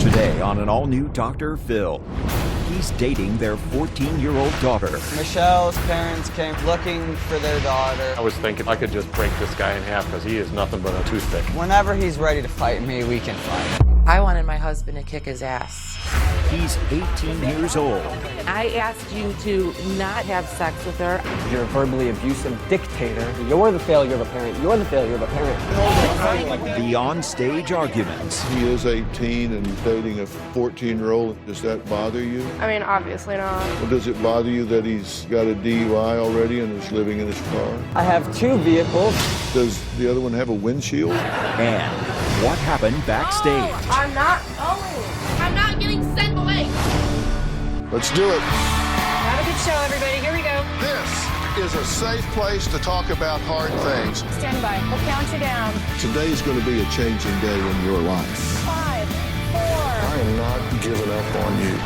Today on an all-new Dr. Phil, he's dating their 14-year-old daughter. Michelle's parents came looking for their daughter. I was thinking I could just break this guy in half because he is nothing but a toothpick. Whenever he's ready to fight me, we can fight. I wanted my husband to kick his ass. He's 18 years old. I asked you to not have sex with her. You're a verbally abusive dictator. You're the failure of a parent. You're the failure of a parent. The on-stage arguments. He is 18 and dating a 14-year-old. Does that bother you? I mean, obviously not. Well, does it bother you that he's got a DUI already and is living in his car? I have 2 vehicles. Does the other one have a windshield? And what happened backstage. I'm not going. I'm not getting sent away. Let's do it. Have a good show, everybody. Here we go. This is a safe place to talk about hard things. Stand by. We'll count you down. Today's going to be a changing day in your life. 5, 4. I am not giving up on you.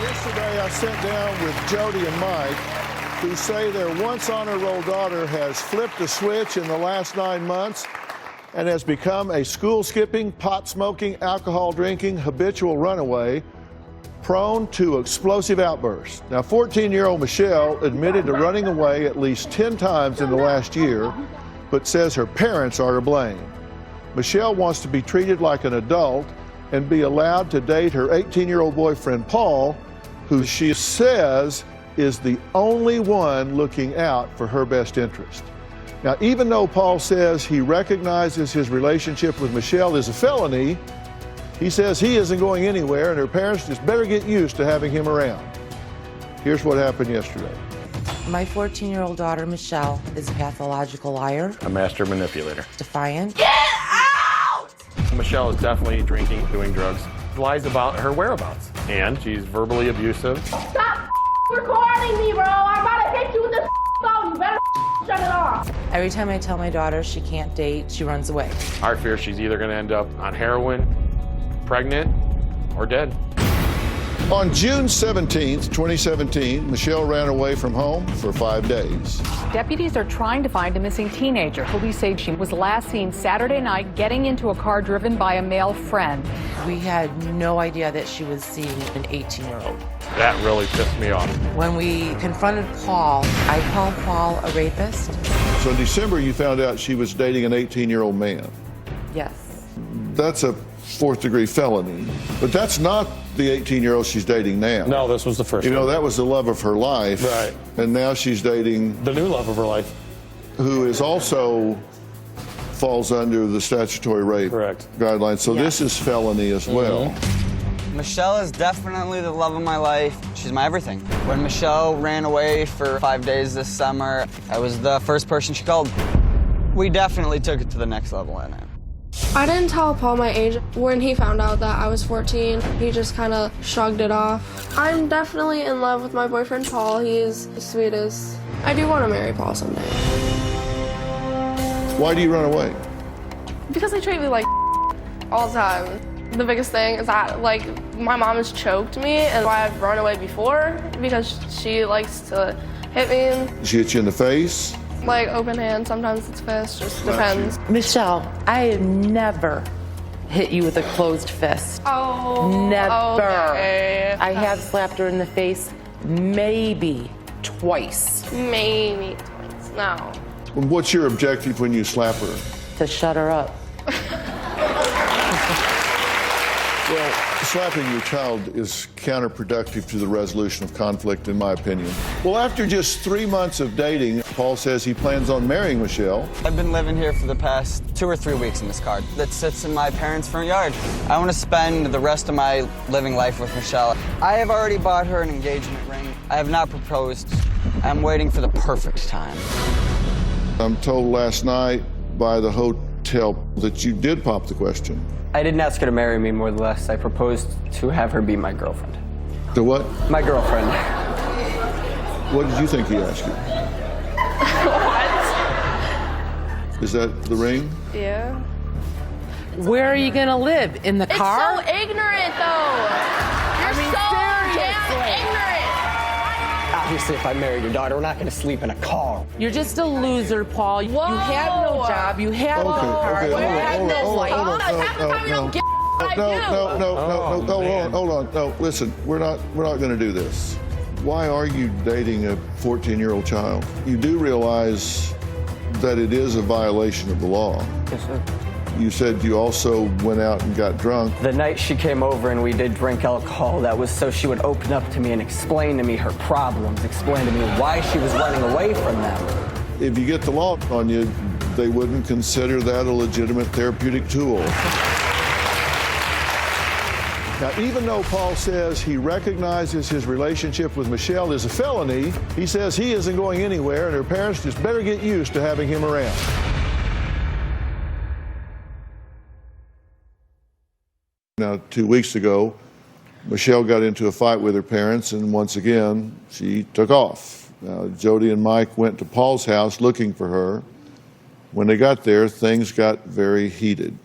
Yesterday I sat down with Jody and Mike, who say their once-on-a-roll daughter has flipped a switch in the last 9 months and has become a school-skipping, pot-smoking, alcohol-drinking, habitual runaway, prone to explosive outbursts. Now, 14-year-old Michelle admitted to running away at least 10 times in the last year, but says her parents are to blame. Michelle wants to be treated like an adult and be allowed to date her 18-year-old boyfriend, Paul, who she says is the only one looking out for her best interest. Now, even though Paul says he recognizes his relationship with Michelle is a felony, he says he isn't going anywhere and her parents just better get used to having him around. Here's what happened yesterday. My 14-year-old daughter, Michelle, is a pathological liar, A master manipulator. defiant. Michelle is definitely drinking, doing drugs, lies about her whereabouts, and she's verbally abusive. Stop recording me, bro. I'm about to hit you with this phone. You better shut it off. Every time I tell my daughter she can't date, she runs away. Our fear she's either going to end up on heroin, pregnant, or dead. On June 17th, 2017, Michelle ran away from home for 5 days. Deputies are trying to find a missing teenager. Police say she was last seen Saturday night getting into a car driven by a male friend. We had no idea that she was seeing an 18-year-old. That really pissed me off. When we confronted Paul, I called Paul a rapist. So in December, you found out she was dating an 18-year-old man. Yes. That's a 4th-degree felony, but that's not the 18-year-old she's dating now. No, this was the first You know, one. that was the love of her life. Right. And now she's dating The new love of her life. who is also falls under the statutory rape Correct. guidelines. So this is felony as well. Michelle is definitely the love of my life. She's my everything. When Michelle ran away for 5 days this summer, I was the first person she called. We definitely took it to the next level in it. I didn't tell Paul my age. When he found out that I was 14, he just kind of shrugged it off. I'm definitely in love with my boyfriend, Paul. He's the sweetest. I do want to marry Paul someday. Why do you run away? Because they treat me like all the time. The biggest thing is that, like, my mom has choked me, and why I've run away before, because she likes to hit me. She hit you in the face? Like, open hand, sometimes it's fist, just depends. Michelle, I have never hit you with a closed fist. Oh, Never. okay. I have slapped her in the face maybe twice Maybe twice, no. What's your objective when you slap her? to shut her up. Well, slapping your child is counterproductive to the resolution of conflict, in my opinion. Well, after just 3 months of dating, Paul says he plans on marrying Michelle. I've been living here for the past 2 or 3 weeks in this car that sits in my parents' front yard. I want to spend the rest of my living life with Michelle. I have already bought her an engagement ring. I have not proposed. I'm waiting for the perfect time. I'm told last night by the hotel that you did pop the question. I didn't ask her to marry me, more or less. I proposed to have her be my girlfriend. The what? My girlfriend. What did you think he asked you? What? Is that the ring? Yeah. Where are you gonna live? In the car? It's so ignorant, though. You're so damn ignorant. Obviously, if I married your daughter, we're not going to sleep in a car. You're just a loser, Paul. Whoa. You have no job. You have no car. You have no life. Half the time you don't get I do. Hold on. No, listen, we're not going to do this. Why are you dating a 14-year-old child? You do realize that it is a violation of the law. Yes, sir. You said you also went out and got drunk. The night she came over and we did drink alcohol, that was so she would open up to me and explain to me her problems, explain to me why she was running away from them. If you get the law on you, they wouldn't consider that a legitimate therapeutic tool. Now, even though Paul says he recognizes his relationship with Michelle is a felony, he says he isn't going anywhere and her parents just better get used to having him around. Now, 2 weeks ago, Michelle got into a fight with her parents, and once again, she took off. Now, Jody and Mike went to Paul's house looking for her. When they got there, things got very heated.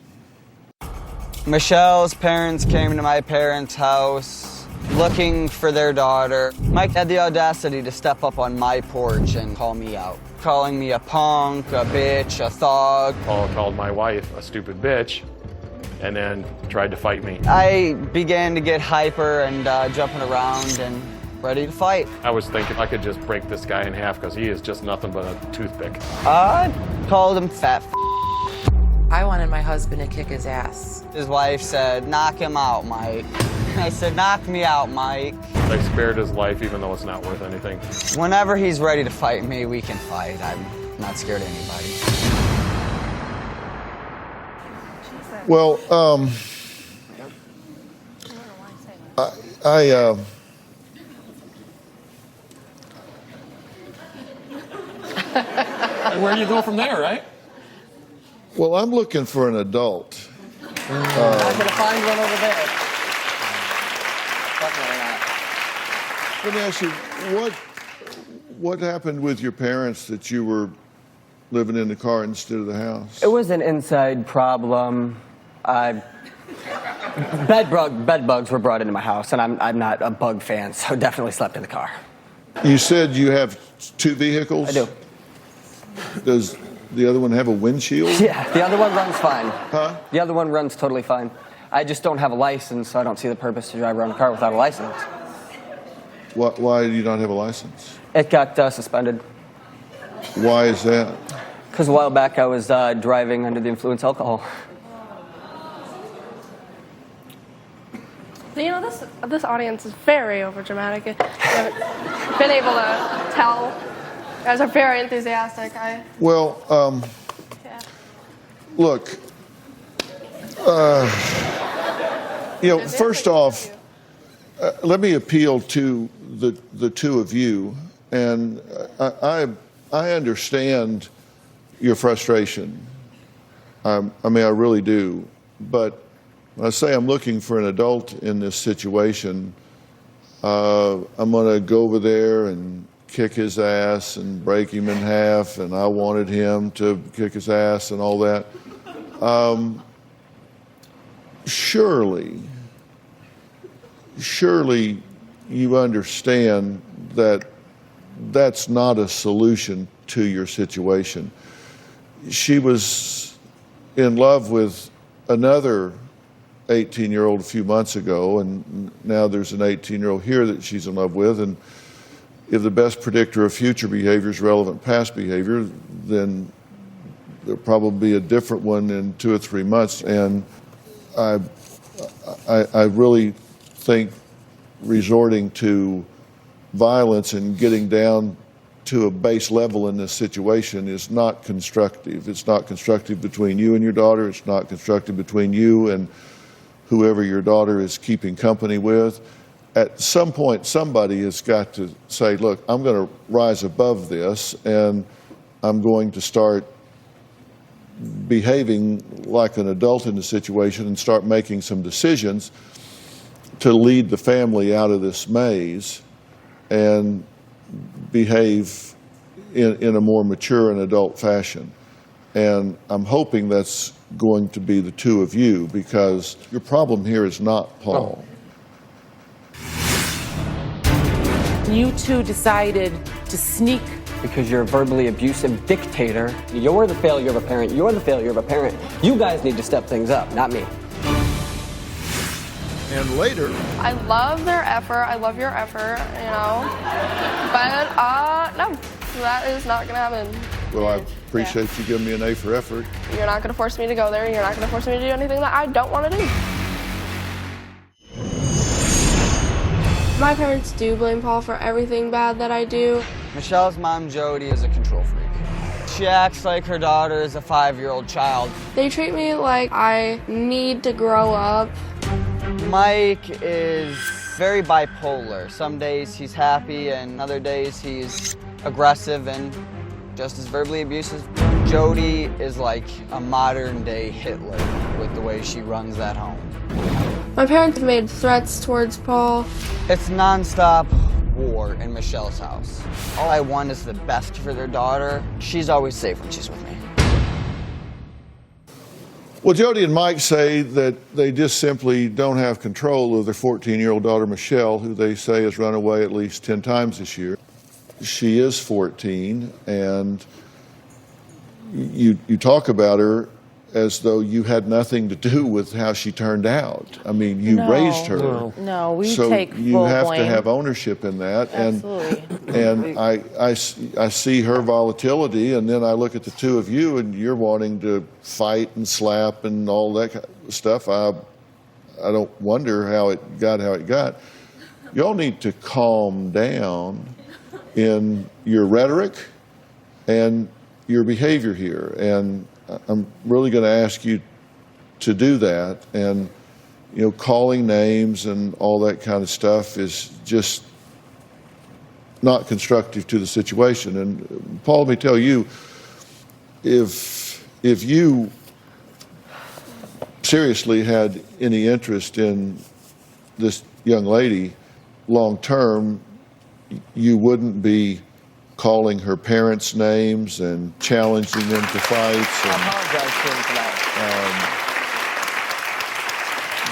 Michelle's parents came to my parents' house looking for their daughter. Mike had the audacity to step up on my porch and call me out, calling me a punk, a bitch, a thug. Paul called my wife a stupid bitch and then tried to fight me. I began to get hyper and jumping around and ready to fight. I was thinking I could just break this guy in half because he is just nothing but a toothpick. I called him fat. I wanted my husband to kick his ass. His wife said, "Knock him out, Mike." I said, "Knock me out, Mike." I spared his life even though it's not worth anything. Whenever he's ready to fight me, we can fight. I'm not scared of anybody. Well, Where do you go from there, right? well, I'm looking for an adult. I'm not going to find one over there. Definitely not. Let me ask you, what happened with your parents that you were living in the car instead of the house? It was an inside problem. Bed bugs were brought into my house, and I'm not a bug fan, so definitely slept in the car. You said you have 2 vehicles? I do. Does the other one have a windshield? Yeah, the other one runs fine. Huh? The other one runs totally fine. I just don't have a license, so I don't see the purpose to drive around a car without a license. Why do you not have a license? It got suspended. Why is that? Because a while back I was driving under the influence of alcohol. You know, this audience is very overdramatic. I've been able to tell. You guys are very enthusiastic. Well, look, first off, let me appeal to the two of you, and I understand your frustration. I mean, I really do, but when I say I'm looking for an adult in this situation, I'm going to go over there and kick his ass and break him in half, and I wanted him to kick his ass and all that. Surely you understand that that's not a solution to your situation. She was in love with another 18-year-old a few months ago, and now there's an 18-year-old here that she's in love with, and if the best predictor of future behavior is relevant past behavior, then there'll probably be a different one in 2 or 3 months. And I really think resorting to violence and getting down to a base level in this situation is not constructive. It's not constructive between you and your daughter. It's not constructive between you and whoever your daughter is keeping company with. At some point, somebody has got to say, look, I'm going to rise above this, and I'm going to start behaving like an adult in the situation and start making some decisions to lead the family out of this maze and behave in a more mature and adult fashion. And I'm hoping that's going to be the two of you, because your problem here is not Paul. You two decided to sneak. Because you're a verbally abusive dictator. You're the failure of a parent. You're the failure of a parent. You guys need to step things up, not me. And later, I love their effort. I love your effort, you know. But, no, that is not going to happen. well, I appreciate you giving me an A for effort. You're not going to force me to go there. You're not going to force me to do anything that I don't want to do. My parents do blame Paul for everything bad that I do. Michelle's mom, Jody, is a control freak. She acts like her daughter is a 5-year-old child. They treat me like I need to grow up. Mike is very bipolar. Some days he's happy and other days he's aggressive and just as verbally abusive. Jody is like a modern-day Hitler with the way she runs that home. My parents made threats towards Paul. It's nonstop war in Michelle's house. All I want is the best for their daughter. She's always safe when she's with me. Well, Jody and Mike say that they just simply don't have control of their 14-year-old daughter, Michelle, who they say has run away at least 10 times this year. She is 14, and you talk about her as though you had nothing to do with how she turned out. I mean, you raised her. No, we so take full you have blame. to have ownership in that. Absolutely. And I see her volatility, and then I look at the two of you, and you're wanting to fight and slap and all that kind of stuff. I don't wonder how it got. Y'all need to calm down in your rhetoric and your behavior here. And I'm really going to ask you to do that. And, you know, calling names and all that kind of stuff is just not constructive to the situation. And Paul, let me tell you, if you seriously had any interest in this young lady long term, you wouldn't be calling her parents' names and challenging them to fights. And, I apologize to him for that.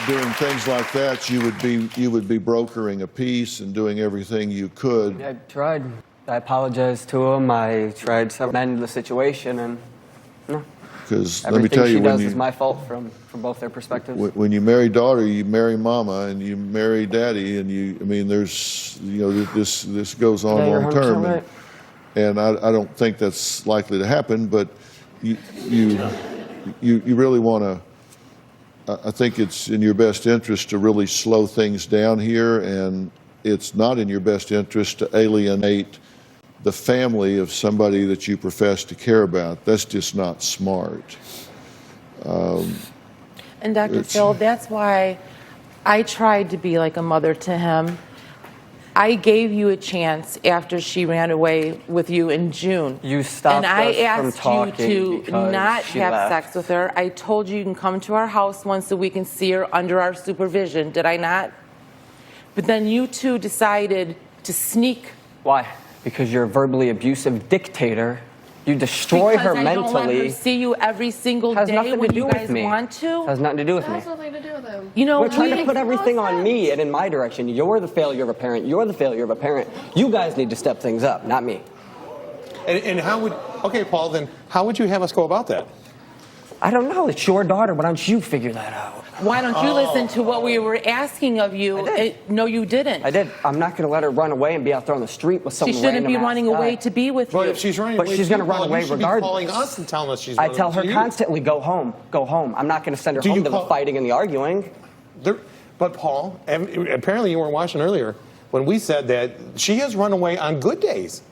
doing things like that, you would be brokering a peace and doing everything you could. I tried. I apologized to him. I tried to amend the situation, and no. Because let me tell Everything you, she when does you is my fault from both their perspectives. when you marry daughter, you marry mama, and you marry daddy, and I mean, there's, you know, this goes on Yeah, you're long term. 100% right. And I don't think that's likely to happen, but you really want to, I think it's in your best interest to really slow things down here, and it's not in your best interest to alienate the family of somebody that you profess to care about. That's just not smart. And Dr. Phil, that's why I tried to be like a mother to him. I gave you a chance after she ran away with you in June. You stopped and I us from asked talking you to because not she have left. sex with her. I told you you can come to our house once a week and see her under our supervision. Did I not? But then you two decided to sneak. Why? Because you're a verbally abusive dictator. You destroy her Because I mentally. don't let her see you every single Has day nothing to when do you with guys me. want to. Has nothing to do with That me. has nothing to do with him. You know, We're trying to makes put no everything on me sense. and in my direction. You're the failure of a parent. You're the failure of a parent. You guys need to step things up, not me. And how would, okay, Paul, then how would you have us go about that? I don't know. It's your daughter. Why don't you figure that out? Why don't you listen to what we were asking of you? I did. No, you didn't. I did. I'm not going to let her run away and be out there on the street with some She shouldn't random be ass running guy. away to be with But you. if she's running But away, she's gonna you, run Paul, away you should regardless. be calling us and telling us she's I running tell her to you. constantly, go home, go home. I'm not going to send her Do you home to the call- fighting and the arguing. But Paul, apparently you weren't watching earlier when we said that she has run away on good days.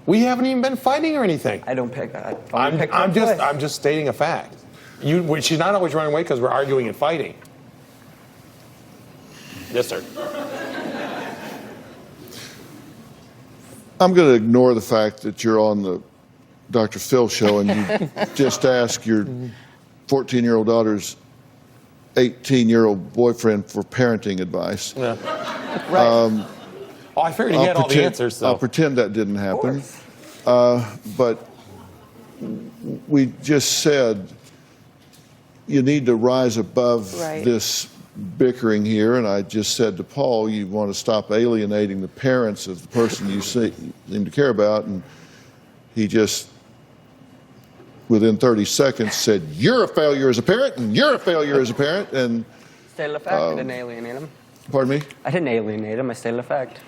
We haven't even been fighting or anything. I don't pick. I'm just stating a fact. She's not always running away because we're arguing and fighting. Yes, sir. I'm going to ignore the fact that you're on the Dr. Phil show and you just ask your 14-year-old daughter's 18-year-old boyfriend for parenting advice. Yeah. Right. I figured he had all the answers. So. I'll pretend that didn't happen. But we just said you need to rise above this bickering here, and I just said to Paul, you want to stop alienating the parents of the person you seem to care about, and he just, within 30 seconds, said, you're a failure as a parent, and you're a failure as a parent, and... Stated effect, I didn't alienate him. Pardon me? I didn't alienate him, I stated effect.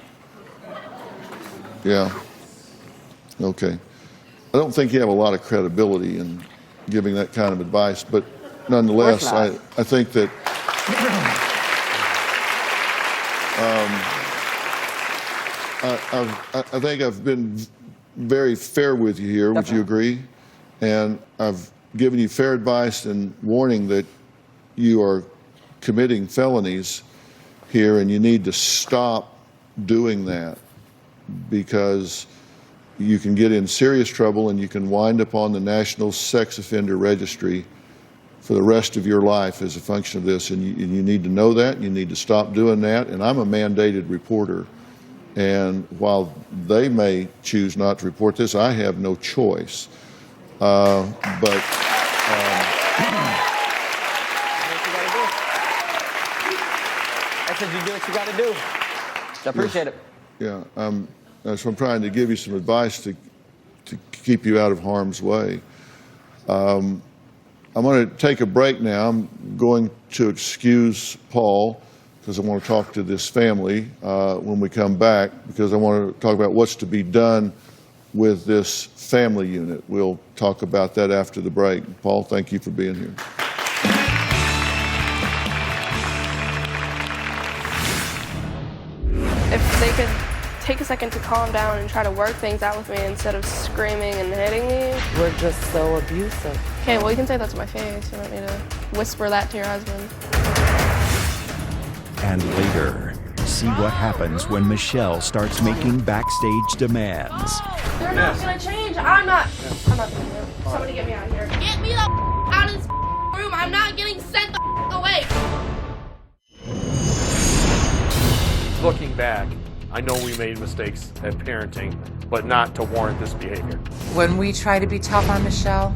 Yeah. Okay. I don't think you have a lot of credibility in giving that kind of advice, but nonetheless, I think that I think I've been very fair with you here. Would you agree? And I've given you fair advice and warning that you are committing felonies here, and you need to stop doing that, because you can get in serious trouble and you can wind up on the National Sex Offender Registry for the rest of your life as a function of this, and you need to know that, and you need to stop doing that. And I'm a mandated reporter, and while they may choose not to report this, I have no choice. I said you do what you got to do. I appreciate it. Yeah, so I'm trying to give you some advice to keep you out of harm's way. I'm going to take a break now. I'm going to excuse Paul because I want to talk to this family when we come back, because I want to talk about what's to be done with this family unit. We'll talk about that after the break. Paul, thank you for being here. If they could take a second to calm down and try to work things out with me instead of screaming and hitting me. We're just so abusive. Okay, well, you can say that to my face. You don't need to whisper that to your husband. And later, see what happens when Michelle starts making backstage demands. They're not gonna change. I'm not gonna do it. Somebody get me out of here. Get me the out of this room. I'm not getting sent the away. Looking back, I know we made mistakes at parenting, but not to warrant this behavior. When we try to be tough on Michelle,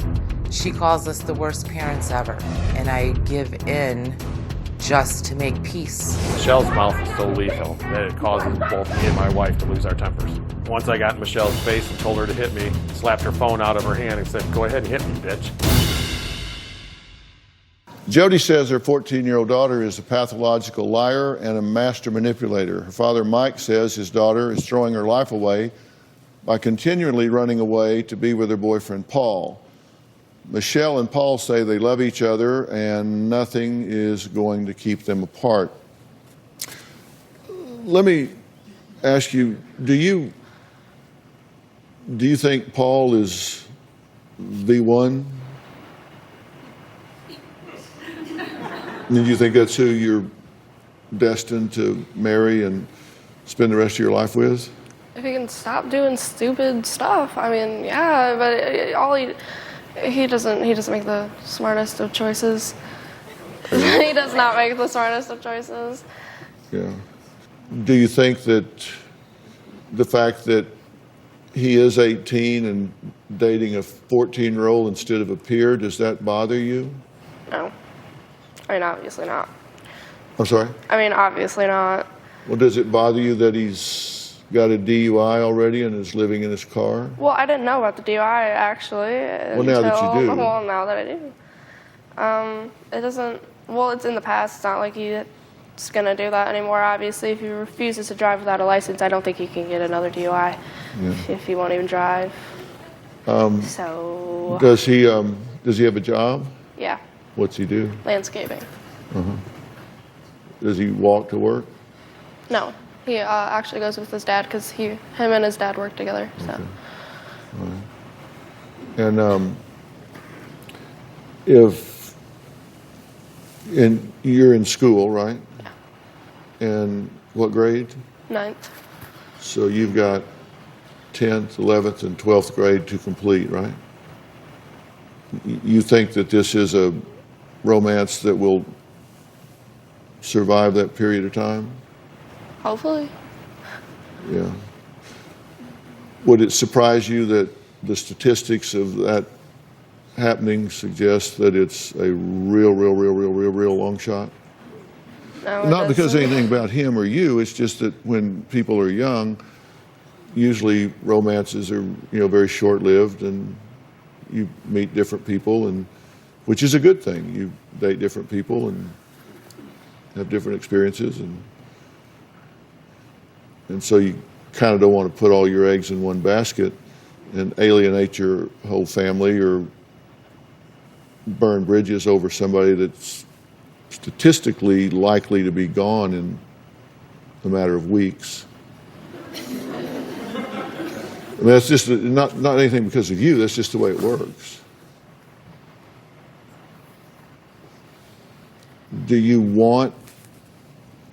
she calls us the worst parents ever. And I give in just to make peace. Michelle's mouth is so lethal that it causes both me and my wife to lose our tempers. Once I got in Michelle's face and told her to hit me, slapped her phone out of her hand and said, go ahead and hit me, bitch. Jody says her 14-year-old daughter is a pathological liar and a master manipulator. Her father, Mike, says his daughter is throwing her life away by continually running away to be with her boyfriend, Paul. Michelle and Paul say they love each other and nothing is going to keep them apart. Let me ask you, do you think Paul is the one? Do you think that's who you're destined to marry and spend the rest of your life with? If he can stop doing stupid stuff, I mean, yeah, but he doesn't make the smartest of choices. He does not make the smartest of choices. Yeah. Do you think that the fact that he is 18 and dating a 14-year-old instead of a peer, does that bother you? No. I mean, obviously not. I'm sorry? I mean, obviously not. Well, does it bother you that he's got a DUI already and is living in his car? Well, I didn't know about the DUI, actually. Well, now that you do. Well, now that I do. It doesn't, well, it's in the past. It's not like he's going to do that anymore, obviously. If he refuses to drive without a license, I don't think he can get another DUI if he won't even drive. So. Does he have a job? Yeah. What's he do? Landscaping. Uh-huh. Does he walk to work? No. He actually goes with his dad because him and his dad work together. So. Okay. All right. And you're in school, right? Yeah. And what grade? 9th. So you've got 10th, 11th, and 12th grade to complete, right? You think that this is a romance that will survive that period of time? Hopefully. Yeah. Would it surprise you that the statistics of that happening suggest that it's a real long shot? No, Not because of anything about him or you, it's just that when people are young, usually romances are, very short-lived, and you meet different people, and which is a good thing. You date different people and have different experiences, and so you kind of don't want to put all your eggs in one basket and alienate your whole family or burn bridges over somebody that's statistically likely to be gone in a matter of weeks. I mean, that's just not anything because of you, that's just the way it works. Do you want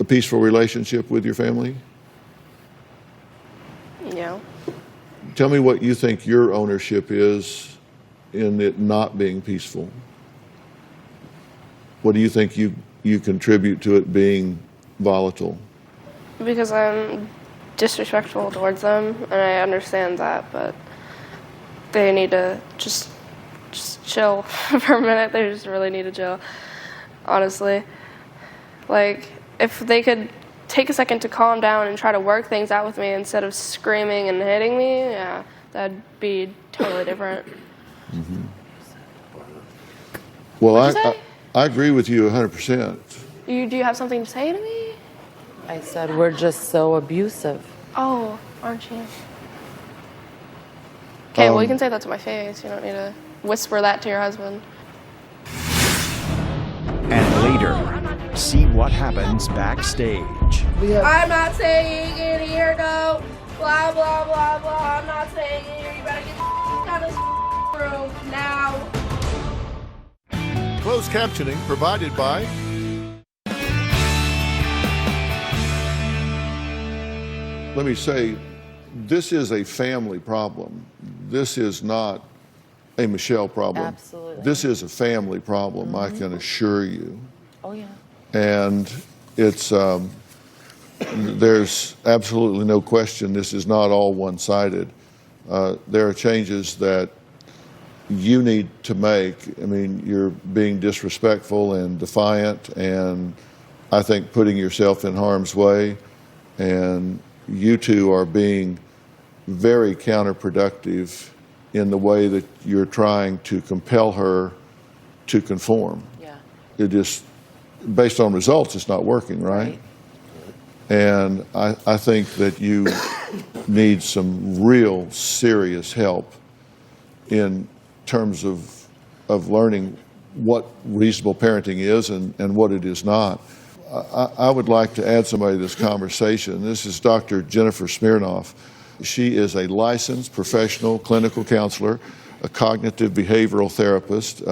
a peaceful relationship with your family? Yeah. Tell me what you think your ownership is in it not being peaceful. What do you think you contribute to it being volatile? Because I'm disrespectful towards them, and I understand that, but they need to just chill for a minute. They just really need to chill, honestly. Like, if they could take a second to calm down and try to work things out with me instead of screaming and hitting me, yeah, that'd be totally different. Mm-hmm. Well, I agree with you 100%. Do you have something to say to me? I said we're just so abusive. Oh, aren't you? Okay, well, you can say that to my face. You don't need to whisper that to your husband. And later, see what happens backstage. I'm not staying in here, no. Blah, blah, blah, blah. I'm not staying in here. You better get the out of this room now. Closed captioning provided by Let me say, this is a family problem. This is not a Michelle problem. Absolutely. This is a family problem, I can assure you. Oh, yeah. And it's, there's absolutely no question this is not all one-sided. There are changes that you need to make. I mean, you're being disrespectful and defiant, and I think putting yourself in harm's way, and you two are being very counterproductive in the way that you're trying to compel her to conform. Yeah. It just, based on results, it's not working, right? And I think that you need some real serious help in terms of learning what reasonable parenting is and what it is not. I would like to add somebody to this conversation. This is Dr. Jennifer Smirnoff. She is a licensed professional clinical counselor, a cognitive behavioral therapist.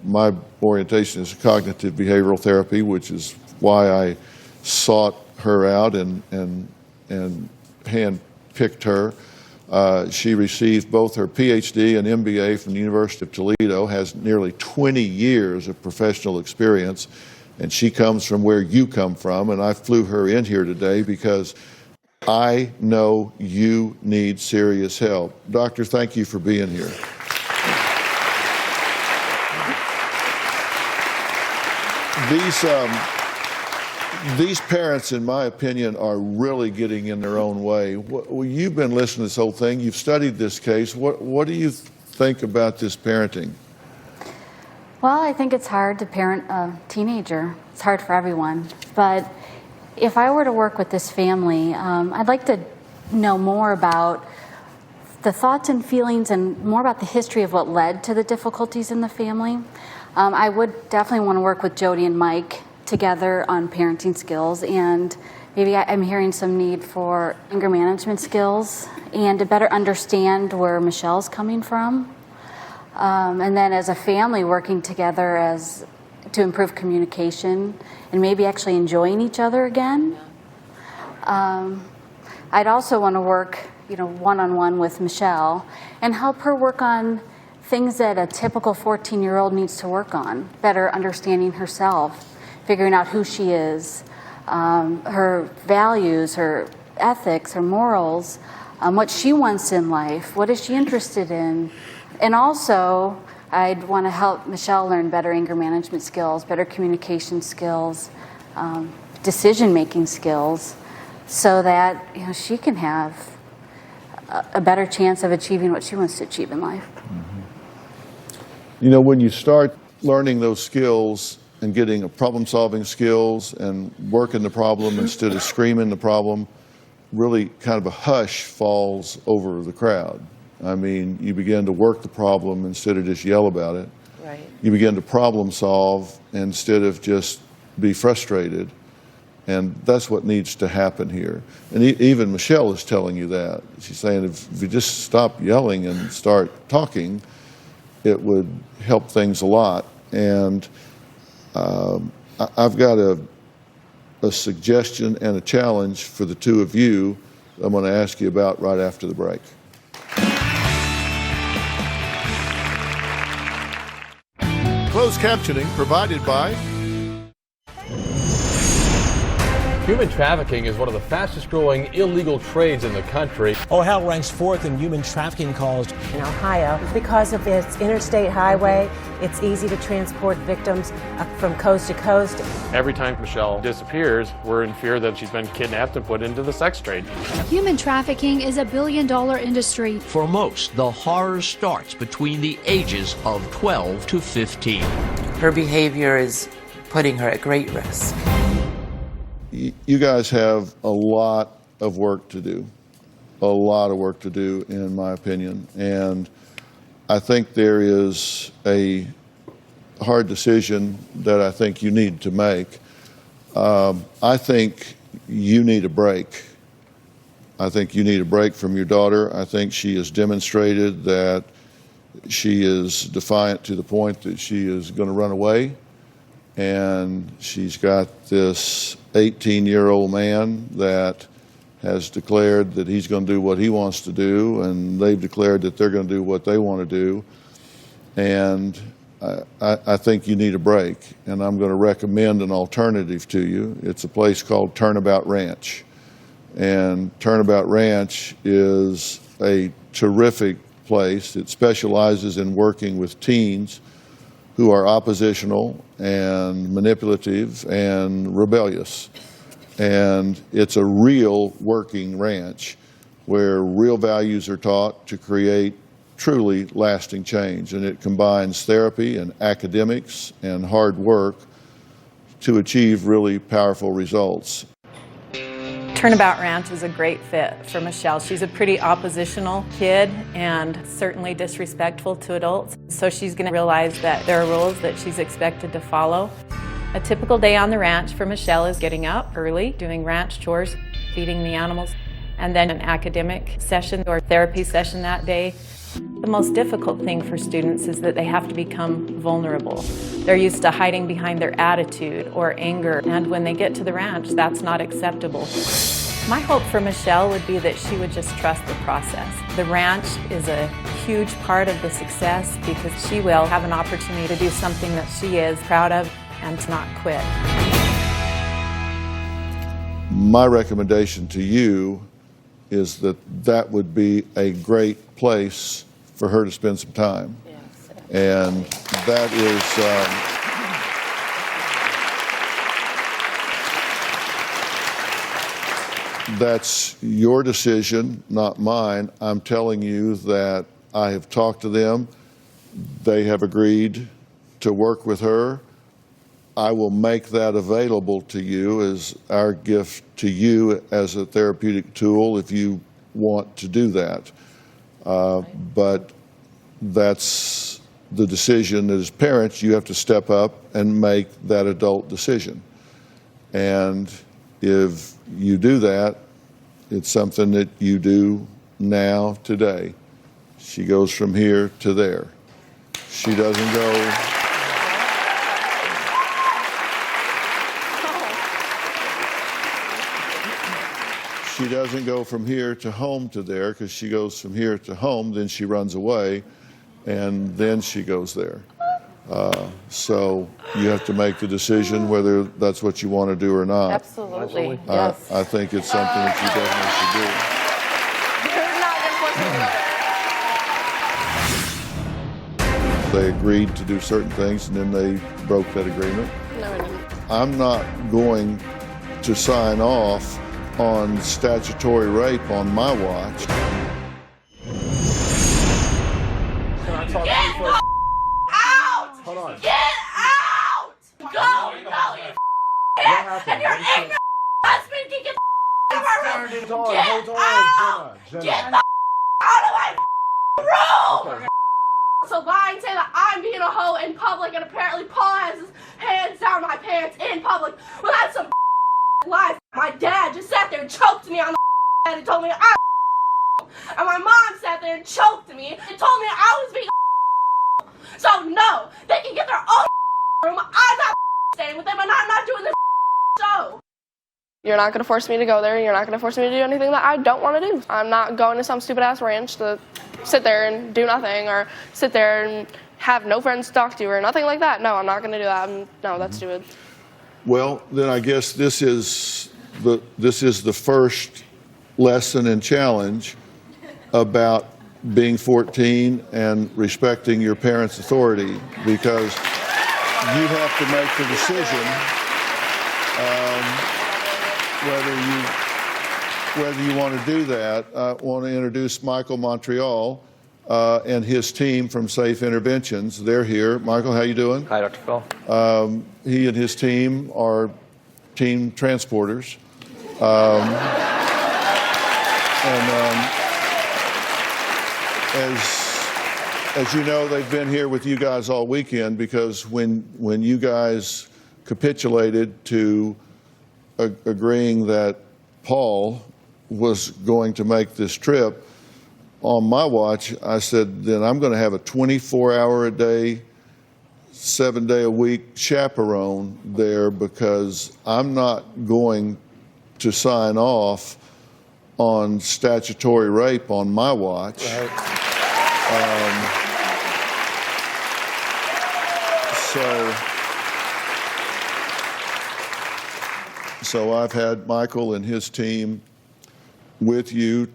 My orientation is cognitive behavioral therapy, which is why I sought her out and handpicked her. She received both her PhD and MBA from the University of Toledo, has nearly 20 years of professional experience, and she comes from where you come from, and I flew her in here today because I know you need serious help. Doctor, thank you for being here. These parents, in my opinion, are really getting in their own way. You've been listening to this whole thing. You've studied this case. What do you think about this parenting? Well, I think it's hard to parent a teenager. It's hard for everyone. But if I were to work with this family, I'd like to know more about the thoughts and feelings and more about the history of what led to the difficulties in the family. I would definitely want to work with Jody and Mike together on parenting skills, and maybe I'm hearing some need for anger management skills and to better understand where Michelle's coming from. And then as a family working together to improve communication and maybe actually enjoying each other again. I'd also want to work, one-on-one with Michelle and help her work on things that a typical 14-year-old needs to work on, better understanding herself, figuring out who she is, her values, her ethics, her morals, what she wants in life, what is she interested in, And also, I'd want to help Michelle learn better anger management skills, better communication skills, decision-making skills, so that she can have a better chance of achieving what she wants to achieve in life. When you start learning those skills and getting problem-solving skills and working the problem instead of screaming the problem, really kind of a hush falls over the crowd. I mean, you begin to work the problem instead of just yell about it. Right. You begin to problem solve instead of just be frustrated. And that's what needs to happen here. And even Michelle is telling you that. She's saying if you just stop yelling and start talking, it would help things a lot. And I've got a suggestion and a challenge for the two of you I'm going to ask you about right after the break. Closed captioning provided by... Human trafficking is one of the fastest growing illegal trades in the country. Ohio ranks fourth in human trafficking calls. In Ohio, because of its interstate highway, it's easy to transport victims from coast to coast. Every time Michelle disappears, we're in fear that she's been kidnapped and put into the sex trade. Human trafficking is a billion-dollar industry. For most, the horror starts between the ages of 12 to 15. Her behavior is putting her at great risk. You guys have a lot of work to do, a lot of work to do, in my opinion. And I think there is a hard decision that I think you need to make. I think you need a break. I think you need a break from your daughter. I think she has demonstrated that she is defiant to the point that she is going to run away. And she's got this 18-year-old man that has declared that he's going to do what he wants to do, and they've declared that they're going to do what they want to do. And I think you need a break, and I'm going to recommend an alternative to you. It's a place called Turnabout Ranch. And Turnabout Ranch is a terrific place. It specializes in working with teens who are oppositional and manipulative and rebellious. And it's a real working ranch where real values are taught to create truly lasting change. And it combines therapy and academics and hard work to achieve really powerful results. Turnabout Ranch is a great fit for Michelle. She's a pretty oppositional kid and certainly disrespectful to adults. So she's going to realize that there are rules that she's expected to follow. A typical day on the ranch for Michelle is getting up early, doing ranch chores, feeding the animals, and then an academic session or therapy session that day. The most difficult thing for students is that they have to become vulnerable. They're used to hiding behind their attitude or anger, and when they get to the ranch, that's not acceptable. My hope for Michelle would be that she would just trust the process. The ranch is a huge part of the success because she will have an opportunity to do something that she is proud of and to not quit. My recommendation to you is that that would be a great place for her to spend some time. Yes. And that is, that's your decision, not mine. I'm telling you that I have talked to them. They have agreed to work with her. I will make that available to you as our gift to you as a therapeutic tool if you want to do that. But that's the decision that as parents you have to step up and make that adult decision. And if you do that, it's something that you do now, today. She goes from here to there. She doesn't go... She doesn't go from here to home to there, because she goes from here to home, then she runs away, and then she goes there. So you have to make the decision whether that's what you want to do or not. Absolutely, yes. I think it's something that you definitely should do. They agreed to do certain things, and then they broke that agreement. No, I didn't. I'm not going to sign off on statutory rape on my watch. Get out! Hold on. Get out! Go, you and your ignorant husband can get out of my room! Get out! Get the out of my room! So lying, saying that I'm being a hoe in public, and apparently Paul has his hands down my pants in public. Well, that's some lie. My dad just sat there and choked me on the head and told me I and my mom sat there and choked me and told me I was being so no, they can get their own room. I'm not staying with them, and I'm not doing this show. You're not going to force me to go there. You're not going to force me to do anything that I don't want to do. I'm not going to some stupid-ass ranch to sit there and do nothing or sit there and have no friends to talk to or nothing like that. No, I'm not going to do that. No, that's stupid. Well, then I guess this is the first lesson and challenge about being 14 and respecting your parents' authority, because you have to make the decision whether you want to do that. I want to introduce Michael Montreal and his team from Safe Interventions. They're here. Michael, how you doing? Hi, Dr. Phil. He and his team are team transporters. As you know, they've been here with you guys all weekend, because when you guys capitulated to agreeing that Paul was going to make this trip on my watch, I said, then I'm going to have a 24-hour-a-day, 7-day-a-week chaperone there, because I'm not going to sign off on statutory rape on my watch. Right. So I've had Michael and his team with you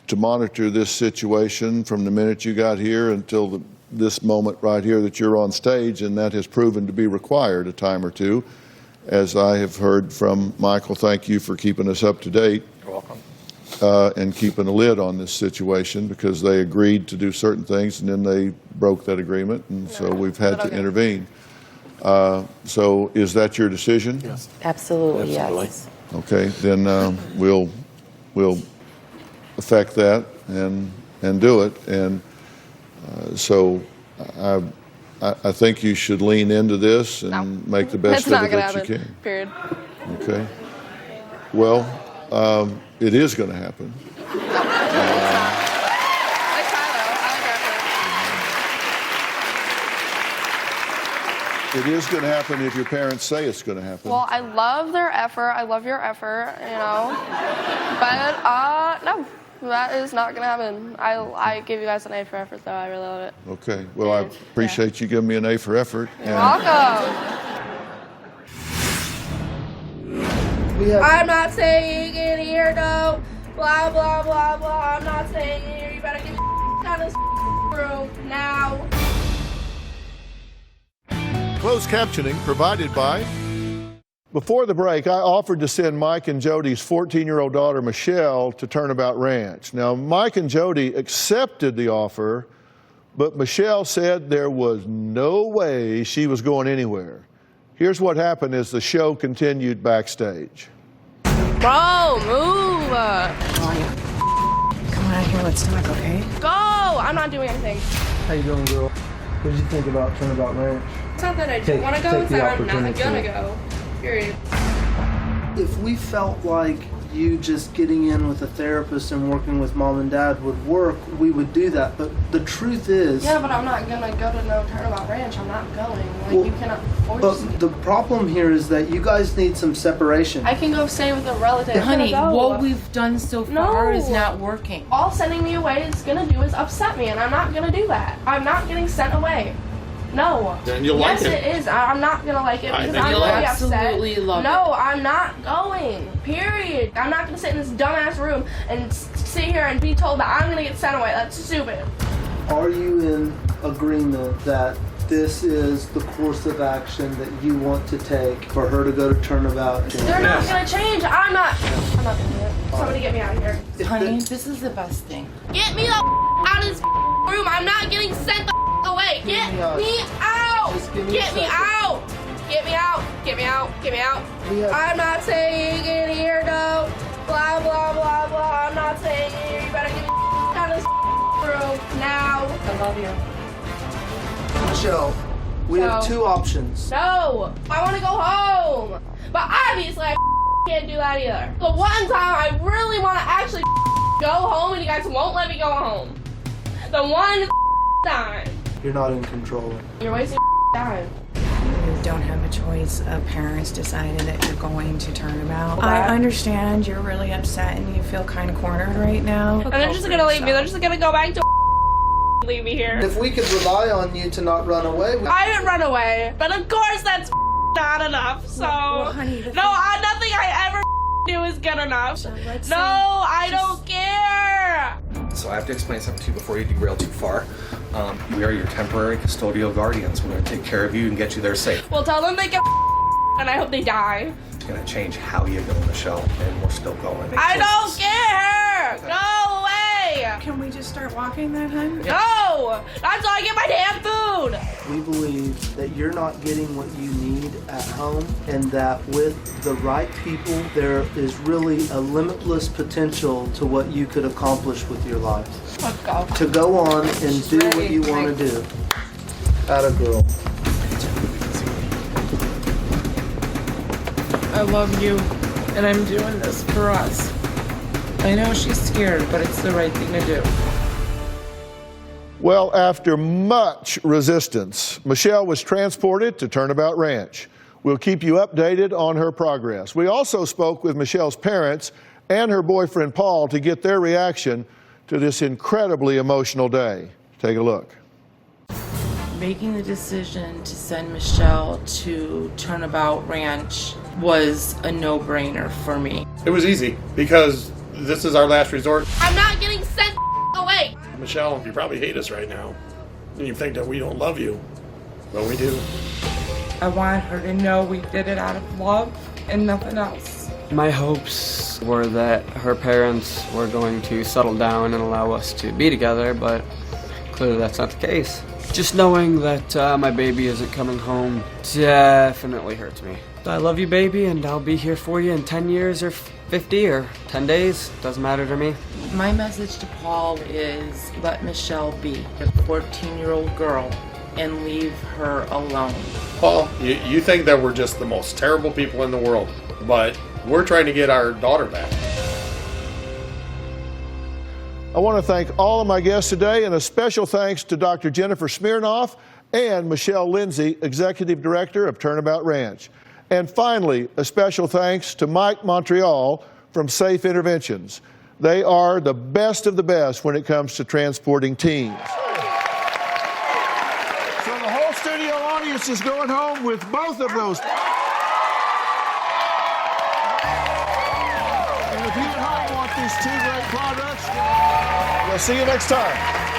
to monitor this situation from the minute you got here until this moment right here that you're on stage, and that has proven to be required a time or two. As I have heard from Michael, thank you for keeping us up to date. You're welcome. And keeping a lid on this situation, because they agreed to do certain things and then they broke that agreement, and so we've had to intervene. So is that your decision? Yes. Absolutely, yes. Okay, then we'll affect that and do it. And so I think you should lean into this and make the best of it that you can. Period. Okay. Well, it is going to happen. It is going to happen if your parents say it's going to happen. Well, I love their effort. I love your effort, you know. But, no, that is not going to happen. I give you guys an A for effort, though. I really love it. Okay. Well, I appreciate you giving me an A for effort. You're welcome. I'm not staying in here, no. Blah, blah, blah, blah. I'm not staying in here. You better get out of this room now. Closed captioning provided by... Before the break, I offered to send Mike and Jody's 14-year-old daughter, Michelle, to Turnabout Ranch. Now, Mike and Jody accepted the offer, but Michelle said there was no way she was going anywhere. Here's what happened as the show continued backstage. Bro, move. Come on out here, let's talk, okay? Go. I'm not doing anything. How you doing, girl? What did you think about Turnabout Ranch? It's not that I don't want to go, it's that I'm not gonna go. Period. If we felt like you just getting in with a therapist and working with mom and dad would work, we would do that. But the truth is... Yeah, but I'm not gonna go to no Turnabout Ranch. I'm not going. Like, well, you cannot force me. But the problem here is that you guys need some separation. I can go stay with a relative. Honey, what we've done so far is not working. All sending me away is gonna do is upset me, and I'm not gonna do that. I'm not getting sent away. No. Then you'll like it. Yes, it is. I'm not gonna like it because I'm gonna be upset. Absolutely love it. No, I'm not going. Period. I'm not gonna sit in this dumbass room and sit here and be told that I'm gonna get sent away. That's stupid. Are you in agreement that this is the course of action that you want to take for her to go to Turnabout? They're not gonna change. I'm not gonna do it. Somebody get me out of here. Honey, this is the best thing. Get me the out of this room. I'm not getting sent the away. Get me out. Get me out. Get me out. Get me out. Get me out. I'm not staying in here, no. Blah, blah, blah, blah. I'm not staying in here. You better get me out of this room now. I love you. Michelle, we have two options. No, I want to go home. But obviously I can't do that either. The one time I really want to actually go home and you guys won't let me go home. The one time. You're not in control. You're wasting time. You don't have a choice. Parents decided that you're going to Turnabout. I understand you're really upset and you feel kind of cornered right now. And they're just gonna leave me. They're just gonna go back to leave me here. If we could rely on you to not run away. I didn't run away, but of course that's not enough. So honey, nothing I ever do is good enough. No, I don't care. So I have to explain something to you before you derail too far. We are your temporary custodial guardians. We're going to take care of you and get you there safe. Well, tell them they get and I hope they die. It's going to change how you go, Michelle, and we're still going. I don't care. Go away. Can we just start walking then, hun? No, that's how I get my damn food. We believe that you're not getting what you need at home and that with the right people, there is really a limitless potential to what you could accomplish with your life. Let's go. To go on and do what you want to do. Atta girl. I love you, and I'm doing this for us. I know she's scared, but it's the right thing to do. Well, after much resistance, Michelle was transported to Turnabout Ranch. We'll keep you updated on her progress. We also spoke with Michelle's parents and her boyfriend Paul to get their reaction to this incredibly emotional day. Take a look. Making the decision to send Michelle to Turnabout Ranch was a no-brainer for me. It was easy because this is our last resort. I'm not getting sent away. Michelle, you probably hate us right now. And you think that we don't love you. But we do. I want her to know we did it out of love and nothing else. My hopes were that her parents were going to settle down and allow us to be together, but clearly that's not the case. Just knowing that my baby isn't coming home definitely hurts me. I love you, baby, and I'll be here for you in 10 years or 50 or 10 days. Doesn't matter to me. My message to Paul is let Michelle be a 14-year-old girl and leave her alone. Paul, you think that we're just the most terrible people in the world, but we're trying to get our daughter back. I want to thank all of my guests today, and a special thanks to Dr. Jennifer Smirnoff and Michelle Lindsay, Executive Director of Turnabout Ranch. And finally, a special thanks to Mike Montreal from Safe Interventions. They are the best of the best when it comes to transporting teens. So the whole studio audience is going home with both of those. And if you at home want these two great products, we'll see you next time.